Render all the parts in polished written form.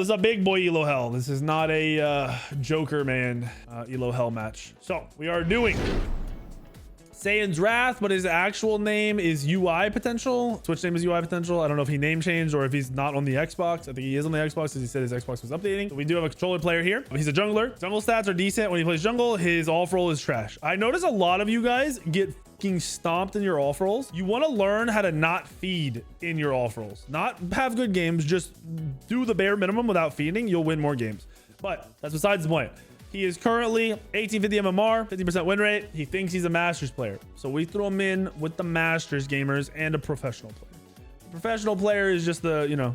This is a big boy Elo Hell. This is not a Joker man Elo Hell match. So we are doing Saiyans Wrath, but his actual name is UI Potential. Twitch name is UI Potential. I don't know if he name changed or if he's not on the Xbox. I think he is on the Xbox because he said his Xbox was updating. So we do have a controller player here. He's a jungler. Jungle stats are decent. When he plays jungle, his off roll is trash. I notice a lot of you guys get fucking stomped in your off rolls. You want to learn how to not feed in your off rolls. Not have good games. Just do the bare minimum without feeding. You'll win more games. But that's besides the point. He is currently 1850 MMR, 50% win rate. He thinks he's a Masters player. So we throw him in with the Masters gamers and a professional player. The professional player is just the, you know,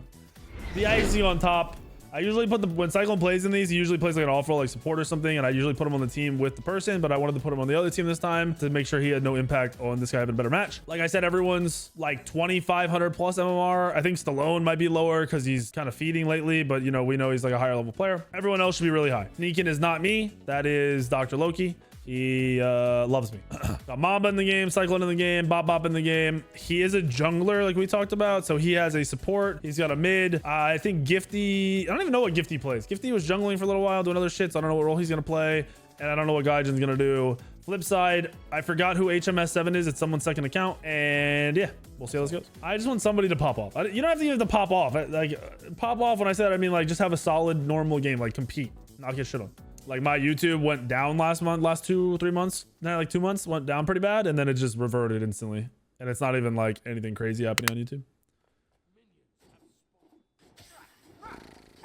the icing on top. I usually put when Cyclone plays in these, he usually plays like an off-roll, like support or something, and I usually put him on the team with the person, but I wanted to put him on the other team this time to make sure he had no impact on this guy having a better match. Like I said, everyone's like 2,500 plus MMR. I think Stallone might be lower because he's kind of feeding lately, but you know, we know he's like a higher level player. Everyone else should be really high. Neekin is not me. That is Dr. Loki. He loves me. Got Mamba in the game, Cyclone in the game, Bop in the game. He is a jungler like we talked about, so he has a support. He's got a mid. I think Gifty, I don't even know what Gifty plays. Gifty was jungling for a little while doing other shit, so I don't know what role he's gonna play, and I don't know what Gaijin's gonna do. Flip side, I forgot who HMS7 is. It's someone's second account, and yeah, we'll see how this goes. I just want somebody to pop off. You don't have to even to pop off. Like pop off when I said, I mean like just have a solid normal game, like compete, not get shit on. Like my YouTube went down last 2-3 months, like 2 months, went down pretty bad, and then it just reverted instantly. And it's not even like anything crazy happening on YouTube.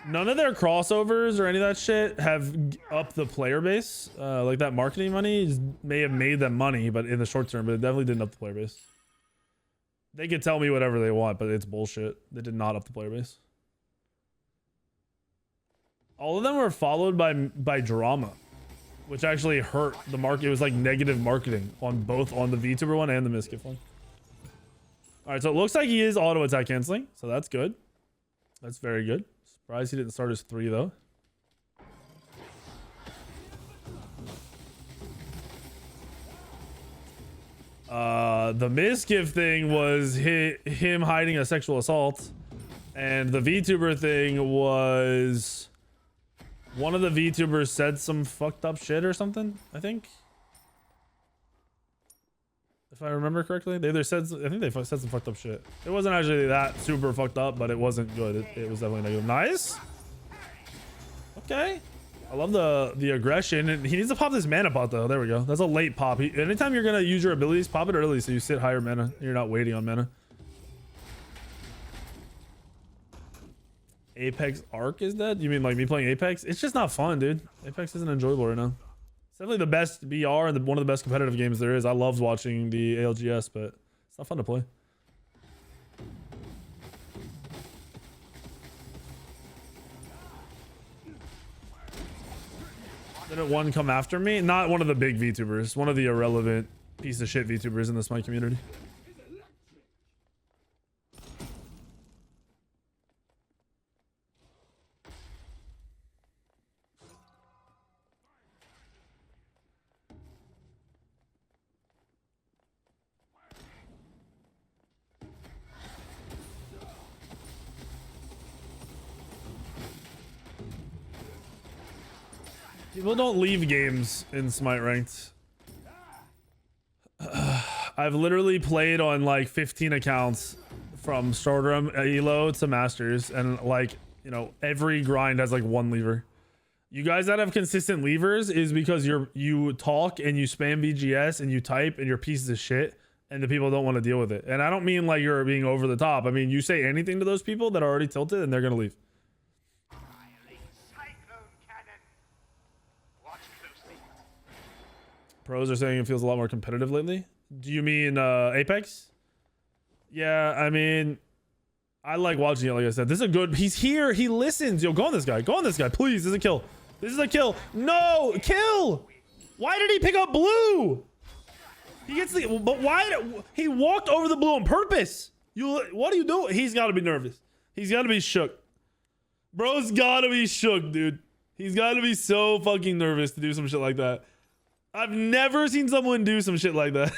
None of their crossovers or any of that shit have upped the player base. Like that marketing money may have made them money, but in the short term, but it definitely didn't up the player base. They could tell me whatever they want, but it's bullshit. They did not up the player base. All of them were followed by drama, which actually hurt the market. It was like negative marketing on both on the VTuber one and the Miskiff one. All right, so it looks like he is auto attack canceling, so that's good. That's very good. Surprised he didn't start his 3 though. The Miskiff thing was him hiding a sexual assault, and the VTuber thing was one of the VTubers said some fucked up shit or something, I think. If I remember correctly, they either said, I think they said some fucked up shit. It wasn't actually that super fucked up, but it wasn't good. It was definitely negative. Nice. Okay. I love the aggression. And he needs to pop this mana pot though. There we go. That's a late pop. Anytime you're going to use your abilities, pop it early so you sit higher mana. You're not waiting on mana. Apex Arc is dead? You mean like me playing Apex? It's just not fun, dude. Apex isn't enjoyable right now. It's definitely the best BR and one of the best competitive games there is. I loved watching the ALGS, but it's not fun to play. Didn't one come after me? Not one of the big VTubers. One of the irrelevant piece of shit VTubers in the Smite community. People don't leave games in Smite ranked. I've literally played on like 15 accounts from Stardom, Elo to Masters, and like, you know, every grind has like one lever. You guys that have consistent levers is because you talk and you spam VGS and you type and you're pieces of shit and the people don't want to deal with it. And I don't mean like you're being over the top. I mean, you say anything to those people that are already tilted and they're going to leave. Pros are saying it feels a lot more competitive lately. Do you mean Apex? Yeah, I mean, I like watching it. Like I said, this is a good. He's here. He listens. Yo, go on this guy. Go on this guy, please. This is a kill. This is a kill. No, kill. Why did he pick up blue? He gets the. But why? He walked over the blue on purpose. What are you doing? He's got to be nervous. He's got to be shook. Bro's got to be shook, dude. He's got to be so fucking nervous to do some shit like that. I've never seen someone do some shit like that.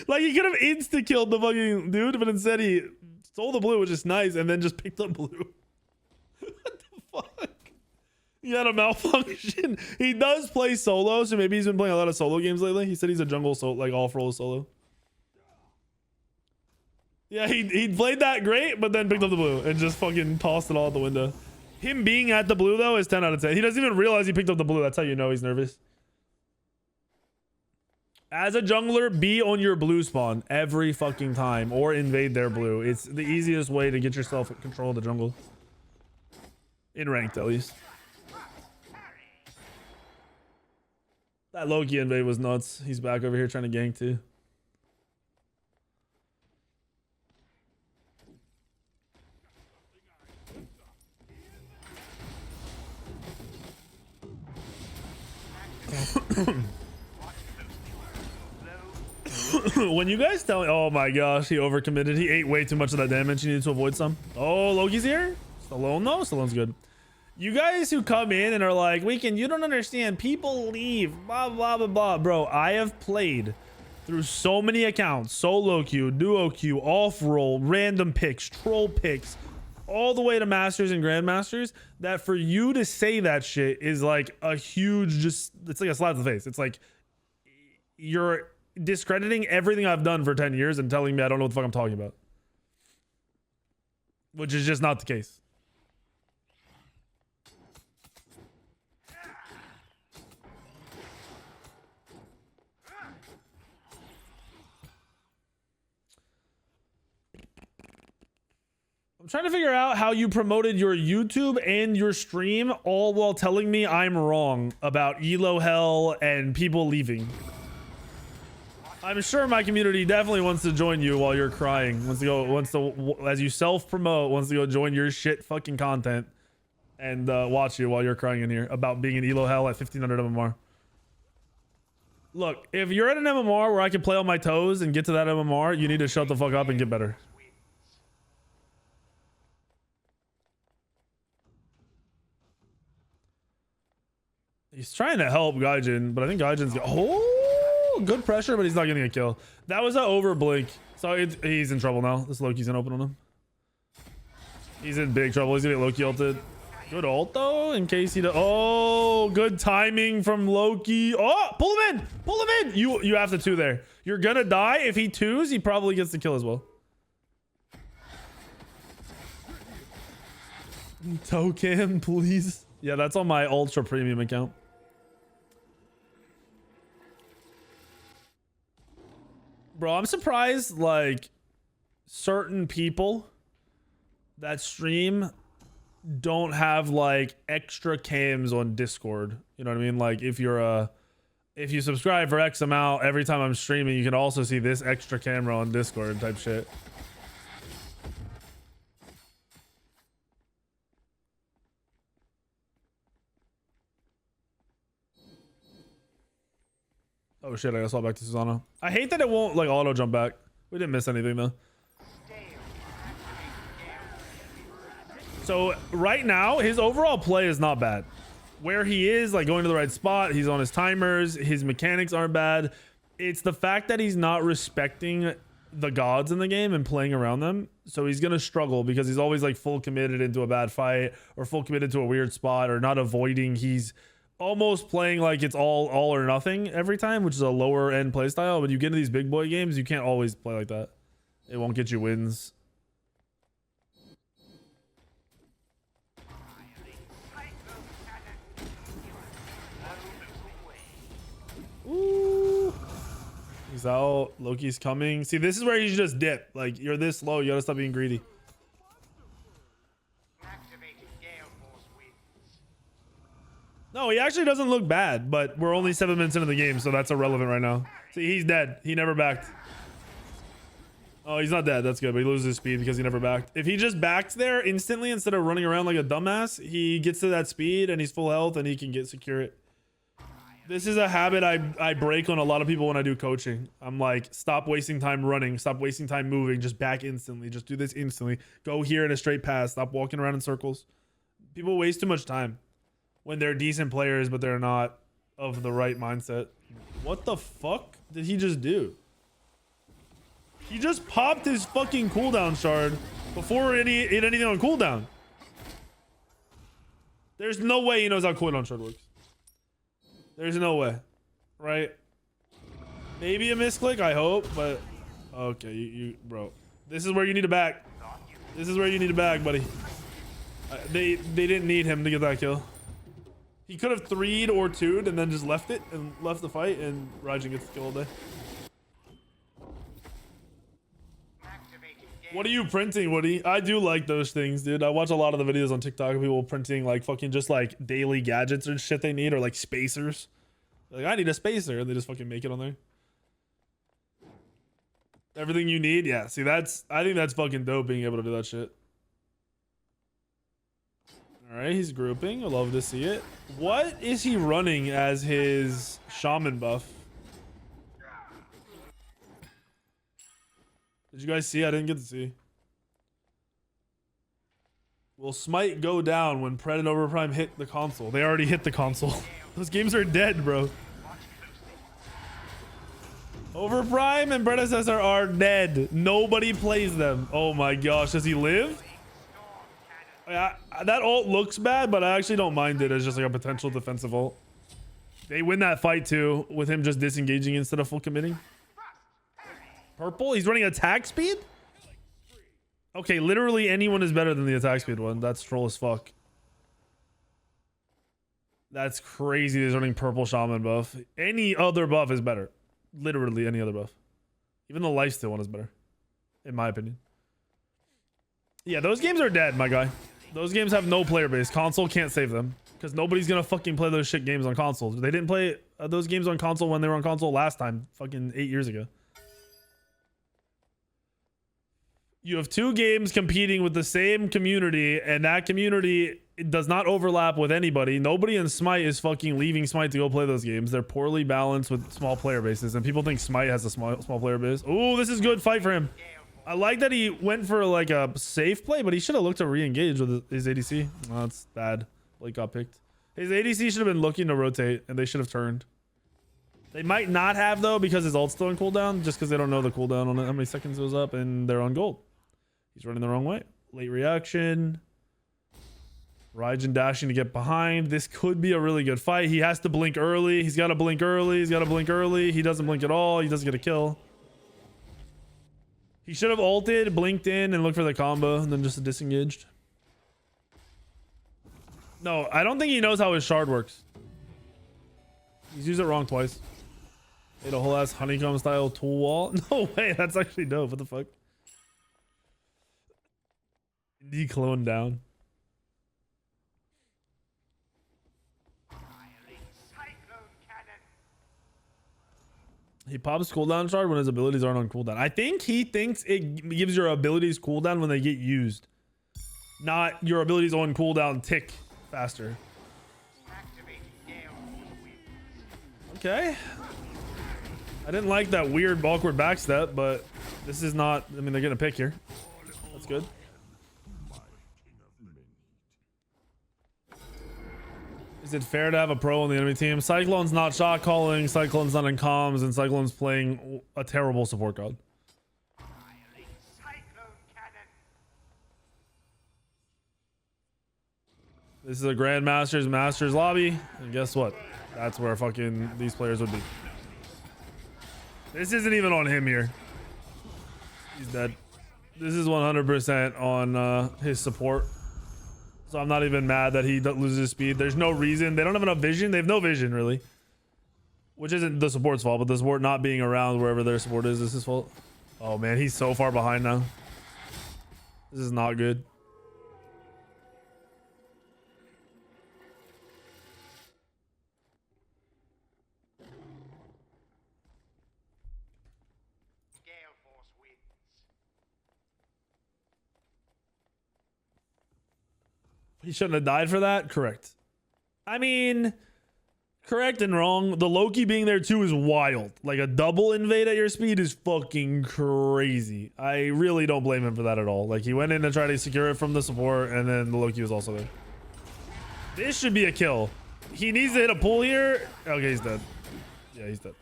Like, he could have insta-killed the fucking dude, but instead he stole the blue, which is nice, and then just picked up blue. What the fuck? He had a malfunction. He does play solo, so maybe he's been playing a lot of solo games lately. He said he's a jungle like off-roll solo. Yeah, he played that great, but then picked up the blue and just fucking tossed it all out the window. Him being at the blue though is 10 out of 10. He doesn't even realize he picked up the blue. That's how you know he's nervous. As a jungler, be on your blue spawn every fucking time or invade their blue. It's the easiest way to get yourself control of the jungle. In ranked, at least. That Loki invade was nuts. He's back over here trying to gank too. When you guys tell me, oh my gosh, he overcommitted. He ate way too much of that damage. He needed to avoid some. Oh, Loki's here. Stallone though. Stallone's good. You guys who come in and are like, Weekend, you don't understand. People leave. Blah, blah, blah, blah. Bro, I have played through so many accounts. Solo queue, duo queue, off roll, random picks, troll picks, all the way to masters and grandmasters, that for you to say that shit is like a huge, just, it's like a slap to the face. It's like you're discrediting everything I've done for 10 years and telling me I don't know what the fuck I'm talking about. Which is just not the case. I'm trying to figure out how you promoted your YouTube and your stream all while telling me I'm wrong about Elo Hell and people leaving. I'm sure my community definitely wants to join you while you're crying. As you self-promote, wants to go join your shit fucking content and watch you while you're crying in here about being in Elo Hell at 1500 MMR. Look, if you're at an MMR where I can play on my toes and get to that MMR, you need to shut the fuck up and get better. He's trying to help Gaijin, but I think Gaijin's good pressure, but he's not getting a kill. That was an over blink. So he's in trouble now. This Loki's gonna open on him. He's in big trouble. He's gonna get Loki ulted. Good ult though, in case he does. Oh, good timing from Loki. Oh, pull him in. Pull him in. You have to two there. You're gonna die. If he twos, he probably gets the kill as well. Token, please. Yeah, that's on my ultra premium account. Bro, I'm surprised, like, certain people that stream don't have, like, extra cams on Discord. You know what I mean? Like, if you subscribe for X amount, every time I'm streaming, you can also see this extra camera on Discord type shit. Oh shit, I got swap back to Susanna. I hate that it won't like auto jump back. We didn't miss anything though. So right now, his overall play is not bad. Where he is, like going to the right spot, he's on his timers, his mechanics aren't bad. It's the fact that he's not respecting the gods in the game and playing around them. So he's gonna struggle because he's always like full committed into a bad fight or full committed to a weird spot or not avoiding. He's almost playing like it's all or nothing every time, which is a lower end play style. When you get into these big boy games, you can't always play like that. It won't get you wins. Ooh. He's out. Loki's coming. See, this is where you just dip. Like, you're this low, you gotta stop being greedy. No, he actually doesn't look bad, but we're only 7 minutes into the game, so that's irrelevant right now. See, he's dead. He never backed. Oh, he's not dead. That's good, but he loses his speed because he never backed. If he just backed there instantly instead of running around like a dumbass, he gets to that speed and he's full health and he can secure it. This is a habit I break on a lot of people when I do coaching. I'm like, stop wasting time running. Stop wasting time moving. Just back instantly. Just do this instantly. Go here in a straight pass. Stop walking around in circles. People waste too much time when they're decent players, but they're not of the right mindset. What the fuck did he just do? He just popped his fucking cooldown shard before it hit anything on cooldown. There's no way he knows how cooldown shard works. There's no way. Right? Maybe a misclick, I hope, but okay, you bro. This is where you need to back. This is where you need to back, buddy. They didn't need him to get that kill. He could have 3'd or 2'd and then just left it and left the fight, and Raijin gets the kill all day. What are you printing, Woody? I do like those things, dude. I watch a lot of the videos on TikTok of people printing like fucking just like daily gadgets or shit they need, or like spacers. Like, I need a spacer, and they just fucking make it on there. Everything you need, yeah. See, I think that's fucking dope, being able to do that shit. All right, he's grouping. I love to see it. What is he running as his shaman buff? Did you guys see? I didn't get to see. Will Smite go down when Pred and Overprime hit the console? They already hit the console. Those games are dead, bro. Overprime and Predecessor are dead. Nobody plays them. Oh my gosh, does he live? That ult looks bad, but I actually don't mind it as just like a potential defensive ult. They win that fight too, with him just disengaging instead of full committing. Purple? He's running attack speed? Okay, literally anyone is better than the attack speed one. That's troll as fuck. That's crazy. He's running purple shaman buff. Any other buff is better. Literally any other buff. Even the lifesteal one is better, in my opinion. Yeah, those games are dead, my guy. Those games have no player base. Console can't save them, because nobody's gonna fucking play those shit games on console. They didn't play those games on console when they were on console last time, fucking 8 years ago. You have 2 games competing with the same community, and that community, it does not overlap with anybody. Nobody in Smite is fucking leaving Smite to go play those games. They're poorly balanced with small player bases, and people think Smite has a small player base. Oh, this is good fight for him. I like that he went for like a safe play, but he should have looked to re-engage with his ADC. Oh, that's bad. Blake got picked. His ADC should have been looking to rotate, and they should have turned. They might not have, though, because his ult's still on cooldown, just because they don't know the cooldown on it, how many seconds it was up, and they're on gold. He's running the wrong way. Late reaction. Raijin dashing to get behind. This could be a really good fight. He has to blink early. He's got to blink early. He's got to blink early. He doesn't blink at all. He doesn't get a kill. He should have ulted, blinked in, and looked for the combo, and then just disengaged. No, I don't think he knows how his shard works. He's used it wrong twice. Made a whole ass honeycomb style tool wall. No way. That's actually dope. What the fuck? Declone down. He pops cooldown shard when his abilities aren't on cooldown. I think he thinks it gives your abilities cooldown when they get used, not your abilities on cooldown tick faster. Okay. I didn't like that weird awkward backstep, but this is not, I mean, they're gonna pick here. That's good. Is it fair to have a pro on the enemy team? Cyclone's not shot calling, Cyclone's not in comms, and Cyclone's playing a terrible support god. This is a Grandmaster's Masters lobby, and guess what? That's where fucking these players would be. This isn't even on him here. He's dead. This is 100% on his support. So I'm not even mad that he loses his speed. There's no reason. They don't have enough vision. They have no vision, really. Which isn't the support's fault, but the support not being around wherever their support is his fault. Oh, man. He's so far behind now. This is not good. He shouldn't have died for that? Correct. I mean, correct and wrong. The Loki being there too is wild. Like a double invade at your speed is fucking crazy. I really don't blame him for that at all. Like he went in to try to secure it from the support, and then the Loki was also there. This should be a kill. He needs to hit a pull here. Okay, he's dead. Yeah, he's dead.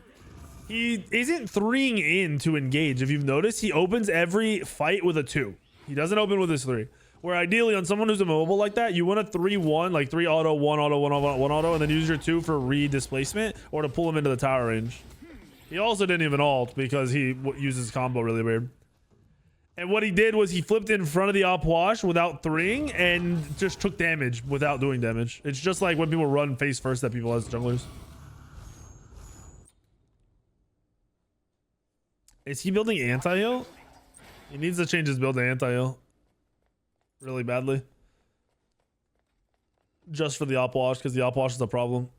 He isn't 3ing in to engage. If you've noticed, he opens every fight with a 2. He doesn't open with his 3. Where ideally on someone who's immobile like that, you want a 3-1, like 3 auto, 1 auto, 1 auto, 1 auto, and then use your 2 for re-displacement or to pull him into the tower range. He also didn't even ult because he uses combo really weird. And what he did was he flipped in front of the op wash without 3ing and just took damage without doing damage. It's just like when people run face first at people as junglers. Is he building anti-heal? He needs to change his build to anti-heal. Really badly. Just for the op wash, because the op wash is a problem.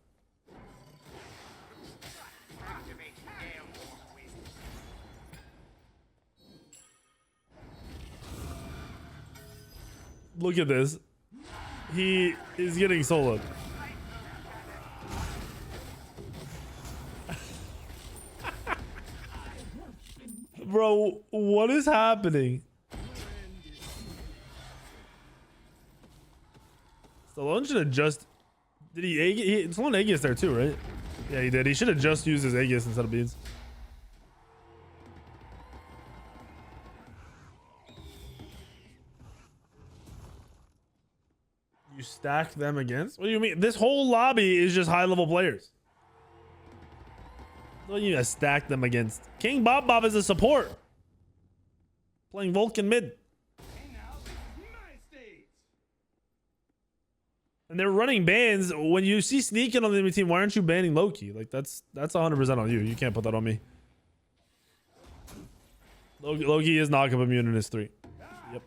Look at this. He is getting soloed. Bro, what is happening? Stallone should have just... Did he Stallone Aegis there too, right? Yeah, he did. He should have just used his Aegis instead of beads. You stack them against? What do you mean? This whole lobby is just high-level players. What do you mean I stack them against? King Bob Bob is a support. Playing Vulcan mid. And they're running bans. When you see sneaking on the enemy team, why aren't you banning Loki? Like that's 100% on you. You can't put that on me. Loki is knockup immune in his 3. Yep.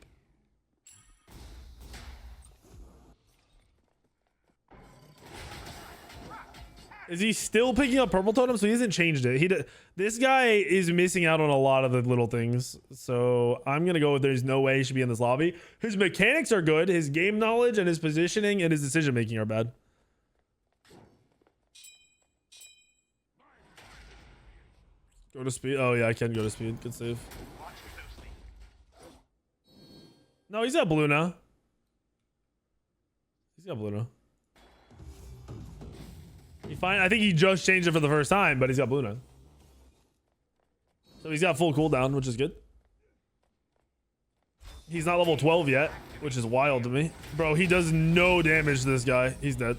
Is he still picking up purple totem? So he hasn't changed it. This guy is missing out on a lot of the little things. So I'm gonna go with there's no way he should be in this lobby. His mechanics are good. His game knowledge and his positioning and his decision making are bad. Go to speed. Oh yeah, I can go to speed. Good save. No, he's got blue now. He's got blue now. I think he just changed it for the first time, but he's got blue now. So he's got full cooldown, which is good. He's not level 12 yet, which is wild to me. Bro, he does no damage to this guy. He's dead.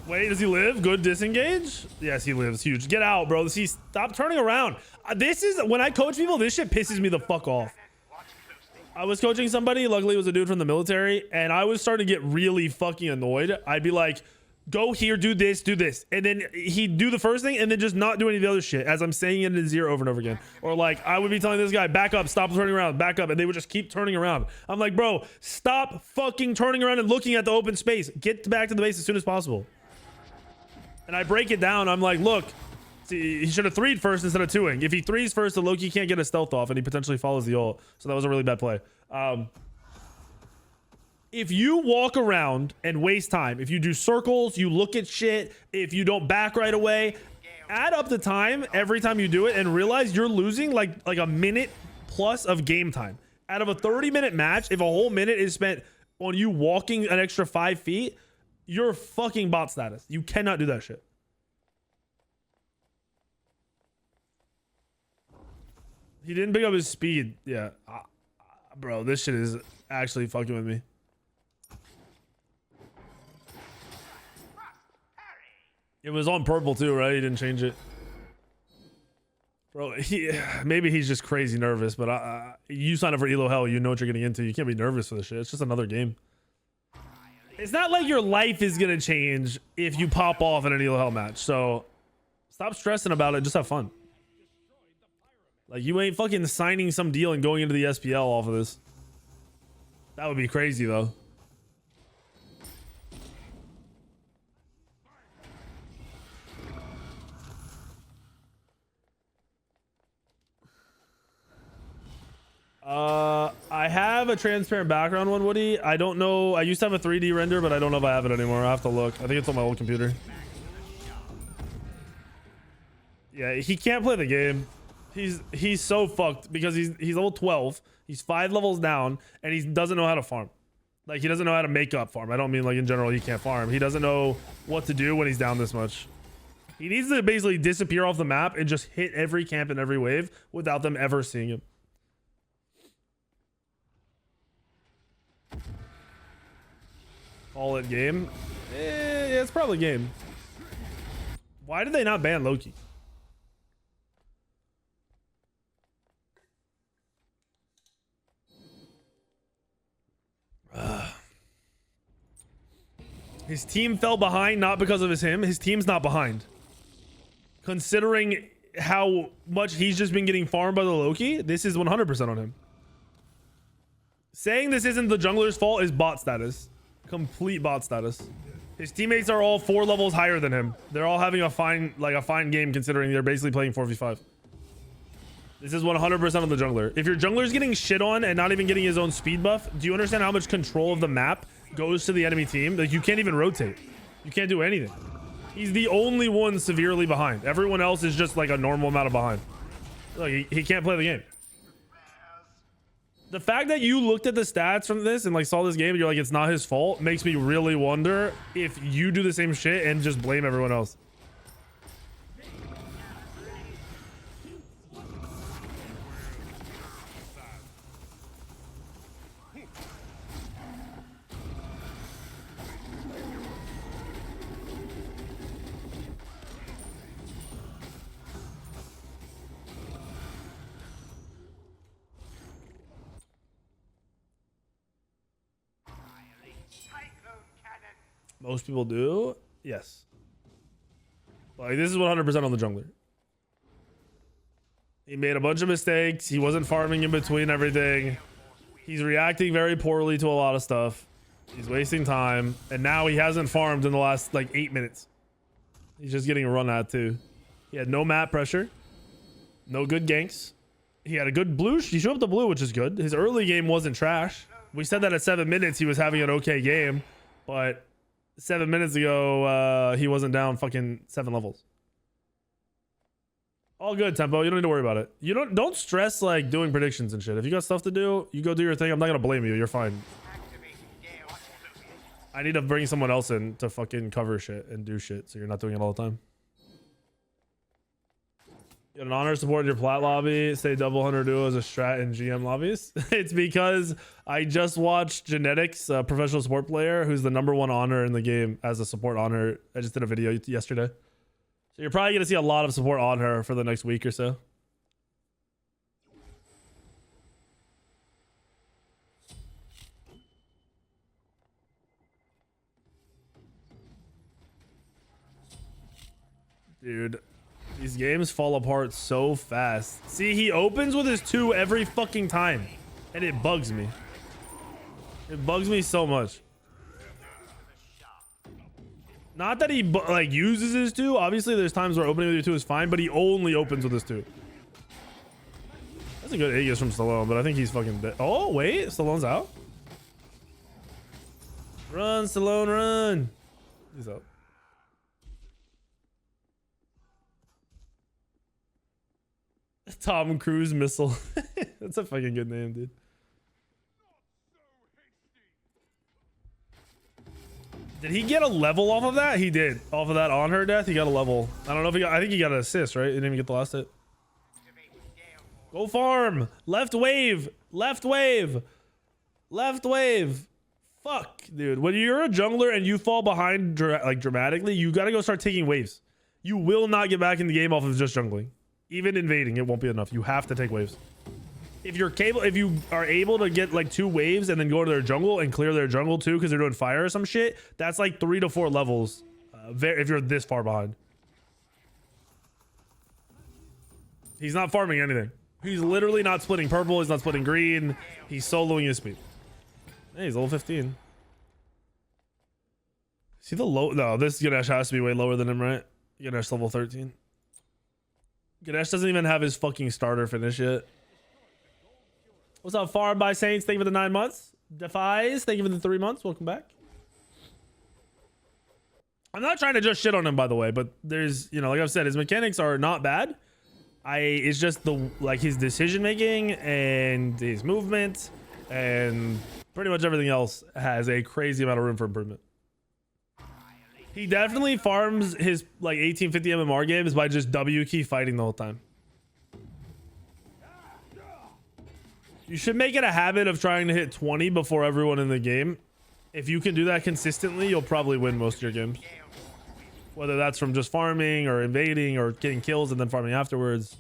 Wait, does he live? Good disengage? Yes, he lives. Huge. Get out, bro. See, stop turning around. This is, when I coach people, this shit pisses me the fuck off. I was coaching somebody, luckily it was a dude from the military, and I was starting to get really fucking annoyed. I'd be like, go here, do this, and then he'd do the first thing and then just not do any of the other shit as I'm saying it in his ear over and over again. Or like I would be telling this guy, back up, stop turning around, back up, and they would just keep turning around. I'm like, bro, stop fucking turning around and looking at the open space. Get back to the base as soon as possible. And I break it down. I'm like, look, see, he should have 3'd first instead of 2'ing. If he 3's first, the Loki can't get a stealth off and he potentially follows the ult. So that was a really bad play. If you walk around and waste time, if you do circles, you look at shit, if you don't back right away, add up the time every time you do it and realize you're losing like a minute plus of game time. Out of a 30-minute match, if a whole minute is spent on you walking an extra 5 feet, you're fucking bot status. You cannot do that shit. He didn't pick up his speed. Yeah. Bro, this shit is actually fucking with me. It was on purple too, right? He didn't change it. Bro, maybe he's just crazy nervous, but you sign up for Elo Hell, you know what you're getting into. You can't be nervous for this shit. It's just another game. It's not like your life is going to change if you pop off in an Elo Hell match. So stop stressing about it. Just have fun. Like you ain't fucking signing some deal and going into the SPL off of this. That would be crazy though. I have a transparent background one, Woody. I don't know. I used to have a 3D render, but I don't know if I have it anymore. I have to look. I think it's on my old computer. Yeah, he can't play the game. He's so fucked because he's level 12. He's 5 levels down and he doesn't know how to farm. Like he doesn't know how to make up farm. I don't mean like in general he can't farm. He doesn't know what to do when he's down this much. He needs to basically disappear off the map and just hit every camp and every wave without them ever seeing him. Call it game. Yeah, it's probably game. Why did they not ban Loki? His team fell behind not because of him. His team's not behind. Considering how much he's just been getting farmed by the Loki, this is 100% on him. Saying this isn't the jungler's fault is bot status. Complete bot status. His teammates are all 4 levels higher than him. They're all having a fine game considering they're basically playing 4v5. This is 100% on the jungler. If your jungler's getting shit on and not even getting his own speed buff, do you understand how much control of the map goes to the enemy team? Like, you can't even rotate. You can't do anything. He's the only one severely behind. Everyone else is just like a normal amount of behind. Like, he can't play the game. The fact that you looked at the stats from this and like saw this game and you're like, it's not his fault, makes me really wonder if you do the same shit and just blame everyone else. Most people do. Yes. Like, this is 100% on the jungler. He made a bunch of mistakes. He wasn't farming in between everything. He's reacting very poorly to a lot of stuff. He's wasting time. And now he hasn't farmed in the last like 8 minutes. He's just getting run at too. He had no map pressure. No good ganks. He had a good blue. He showed up the blue, which is good. His early game wasn't trash. We said that at 7 minutes he was having an okay game. But 7 minutes ago, he wasn't down fucking 7 levels. All good, Tempo. You don't need to worry about it. You don't stress like doing predictions and shit. If you got stuff to do, you go do your thing. I'm not gonna blame you. You're fine. I need to bring someone else in to fucking cover shit and do shit, so you're not doing it all the time. You got an honor support in your Plat lobby. Say double hunter duo as a strat in GM lobbies. It's because I just watched Genetics, a professional support player who's the #1 honor in the game as a support honor. I just did a video yesterday. So you're probably going to see a lot of support on her for the next week or so. Dude. These games fall apart so fast. See, he opens with his 2 every fucking time. And it bugs me. It bugs me so much. Not that he like uses his 2. Obviously, there's times where opening with your 2 is fine, but he only opens with his 2. That's a good Aegis from Stallone, but I think he's fucking dead. Oh, wait. Stallone's out? Run, Stallone, run. He's out. Tom Cruise missile. That's a fucking good name, dude. Did he get a level off of that? He did. Off of that on her death, he got a level. I don't know if he got, I think he got an assist, right? He didn't even get the last hit. Go farm. Left wave. Left wave. Left wave. Fuck, dude. When you're a jungler and you fall behind like dramatically, you got to go start taking waves. You will not get back in the game off of just jungling. Even invading, it won't be enough. You have to take waves. If you are able to get like 2 waves and then go to their jungle and clear their jungle too because they're doing fire or some shit, that's like 3 to 4 levels if you're this far behind. He's not farming anything. He's literally not splitting purple. He's not splitting green. He's soloing his speed. Hey, he's level 15. See the low? No, this Ganesh has to be way lower than him, right? Ganesh level 13. Ganesh doesn't even have his fucking starter finish yet. What's up, Farm by Saints? Thank you for the 9 months. Defies, thank you for the 3 months. Welcome back. I'm not trying to just shit on him, by the way, but there's, you know, like I've said, his mechanics are not bad. It's just his decision making and his movement and pretty much everything else has a crazy amount of room for improvement. He definitely farms his like 1850 MMR games by just W key fighting the whole time. You should make it a habit of trying to hit 20 before everyone in the game If you can do that consistently, you'll probably win most of your games. Whether that's from just farming or invading or getting kills and then farming afterwards.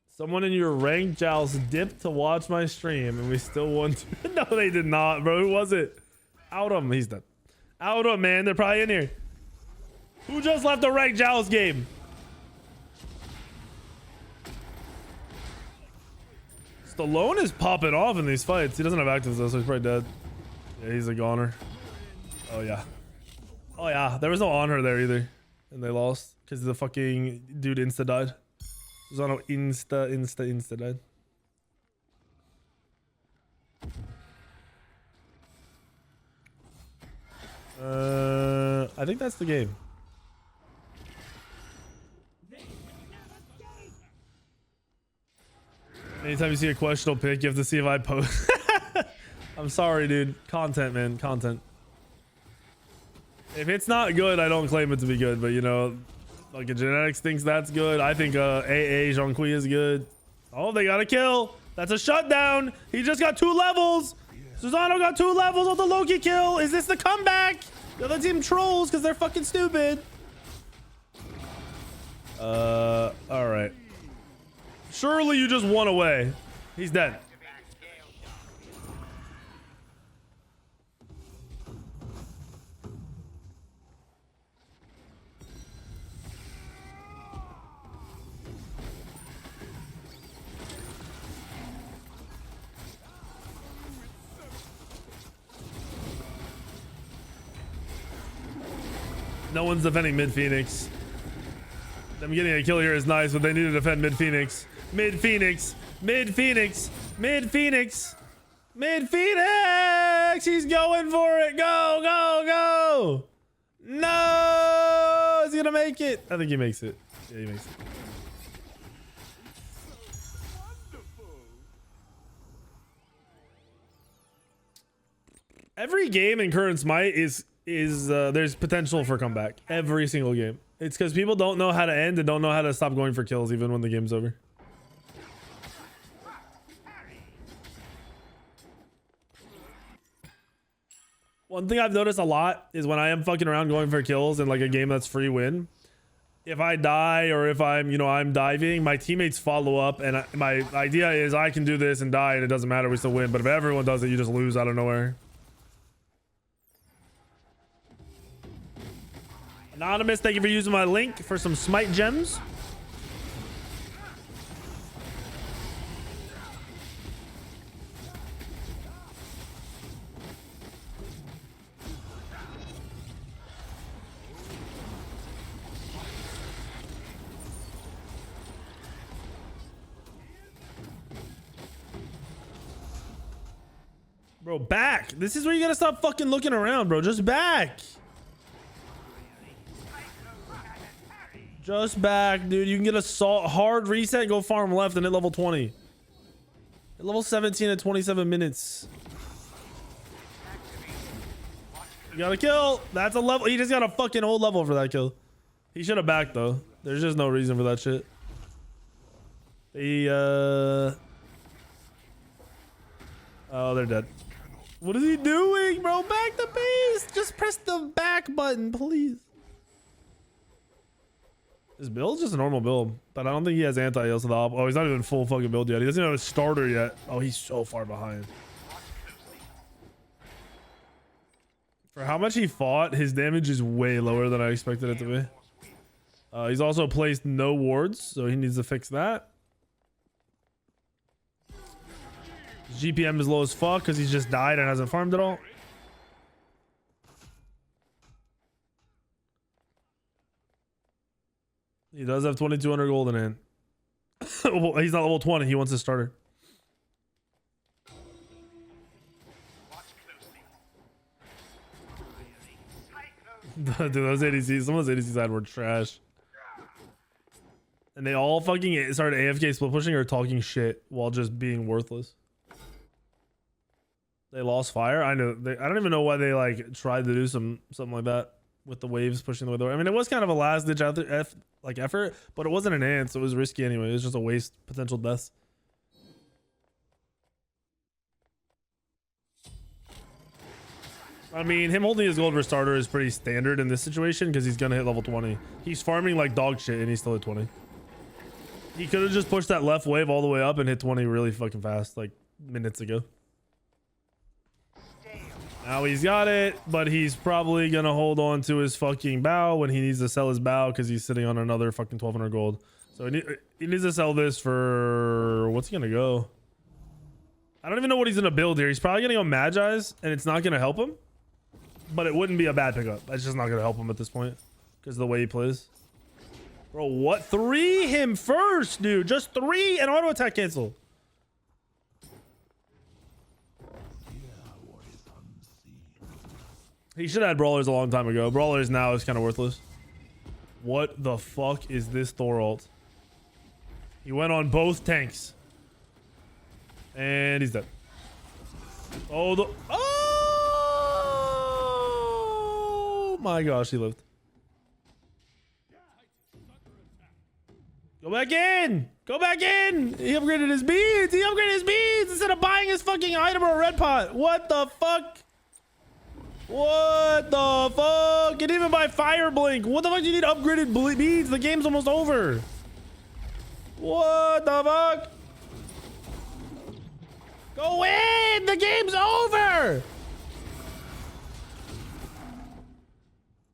Someone in your ranked Jowls dipped to watch my stream and we still won. No, they did not, bro. Who was it? Outum. He's dead. Outum, man. They're probably in here. Who just left the ranked Jowls game? Stallone is popping off in these fights. He doesn't have actives though, so he's probably dead. Yeah, he's a goner. Oh, yeah. Oh, yeah. There was no honor there either. And they lost because the fucking dude insta died. Zano insta died. I think that's the game. Anytime you see a questionable pick, you have to see if I post. I'm sorry, dude. Content, man. Content. If it's not good, I don't claim it to be good. But, you know, like a genetics thinks that's good. I think AA Jean-Qui is good. Oh, they got a kill. That's a shutdown. He just got 2 levels. Susano got 2 levels of the Loki kill. Is this the comeback? The other team trolls because they're fucking stupid. All right. Surely you just won away. He's dead. No one's defending mid Phoenix. Them getting a kill here is nice, but they need to defend mid Phoenix. Mid Phoenix. Mid Phoenix. Mid Phoenix. Mid Phoenix. He's going for it. Go, go, go. No. Is he gonna make it? I think he makes it. Yeah, he makes it. Every game in current Smite is there's potential for comeback. Every single game. It's because people don't know how to end and don't know how to stop going for kills even when the game's over. One thing I've noticed a lot is when I am fucking around going for kills in like a game that's free win, if I die or if I'm, you know, I'm diving, my teammates follow up and my idea is I can do this and die and it doesn't matter, we still win. But if everyone does it, you just lose out of nowhere. Anonymous, thank you for using my link for some Smite gems. Bro, back. This is where you gotta stop fucking looking around, bro. Just back. Just back, dude. You can get a hard reset, go farm left, and hit level 20. At level 17 at 27 minutes. You got a kill. That's a level. He just got a fucking old level for that kill. He should have backed, though. There's just no reason for that shit. Oh, they're dead. What is he doing, bro? Back the base. Just press the back button, please. His build's just a normal build, but I don't think he has anti-heals to the op. Oh, he's not even full fucking build yet. He doesn't even have a starter yet. Oh, he's so far behind. For how much he fought, his damage is way lower than I expected it to be. He's also placed no wards, so he needs to fix that. His GPM is low as fuck because he's just died and hasn't farmed at all. He does have 2200 gold in hand. Well, he's not level 20. He wants a starter. Dude, those ADCs, some of those ADCs I had were trash. And they all fucking started AFK split pushing or talking shit while just being worthless. They lost fire. I know. I don't even know why they like tried to do something like that with the waves pushing the way over. I mean, it was kind of a last ditch effort, but it wasn't an ant, so it was risky anyway. It was just a waste, potential deaths. I mean, him holding his gold for starter is pretty standard in this situation because he's gonna hit level 20. He's farming like dog shit and he's still at 20. He could have just pushed that left wave all the way up and hit 20 really fucking fast, like minutes ago. Now he's got it, but he's probably gonna hold on to his fucking bow when he needs to sell his bow because he's sitting on another fucking 1200 gold. So he needs to sell this for, what's he gonna go? I don't even know what he's gonna build here. He's probably gonna go Magi's and it's not gonna help him. But it wouldn't be a bad pickup. It's just not going to help him at this point because of the way he plays. Bro, what? 3 him first, dude. Just 3 and auto attack cancel. He should have had brawlers a long time ago. Brawlers now is kind of worthless. What the fuck is this Thor ult? He went on both tanks. And he's dead. Oh, oh my gosh, he lived. Go back in! Go back in! He upgraded his beads! He upgraded his beads instead of buying his fucking item or a red pot. What the fuck? What the fuck? You didn't even buy fire blink. What the fuck do you need upgraded beads? The game's almost over. What the fuck? Go in! The game's over!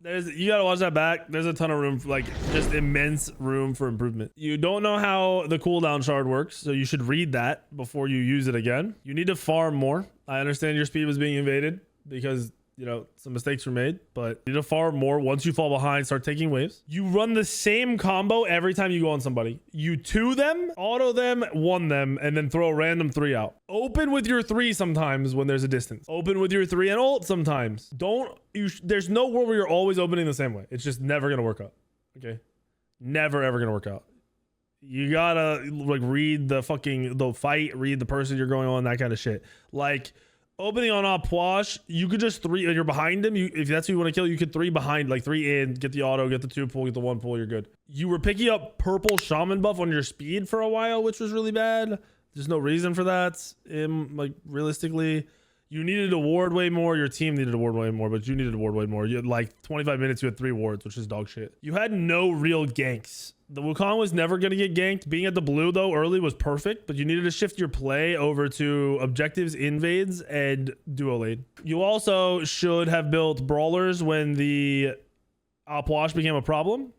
You gotta watch that back. There's a ton of room, like just immense room for improvement. You don't know how the cooldown shard works, so you should read that before you use it again. You need to farm more. I understand your speed was being invaded because, you know, some mistakes were made, but you need to farm more. Once you fall behind, start taking waves. You run the same combo every time you go on somebody. You 2 them, auto them, 1 them, and then throw a random 3 out. Open with your 3 sometimes when there's a distance. Open with your 3 and ult sometimes. There's no world where you're always opening the same way. It's just never gonna work out. Okay? Never ever gonna work out. You gotta like read the fight, read the person you're going on, that kind of shit. Like opening on Opwash, you could just 3 and you're behind him. If that's who you want to kill, you could 3 behind, like 3 in, get the auto, get the 2 pull, get the 1 pull, you're good. You were picking up purple shaman buff on your speed for a while, which was really bad. There's no reason for that. Like realistically, you needed a ward way more. Your team needed a ward way more, but you needed a ward way more. You had like 25 minutes, you had 3 wards, which is dog shit. You had no real ganks. The Wukong was never going to get ganked. Being at the blue though early was perfect, but you needed to shift your play over to objectives, invades, and duo lane. You also should have built brawlers when the Opwash became a problem.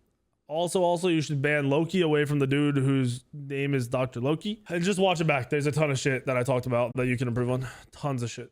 Also, you should ban Loki away from the dude whose name is Dr. Loki. And just watch it back. There's a ton of shit that I talked about that you can improve on. Tons of shit.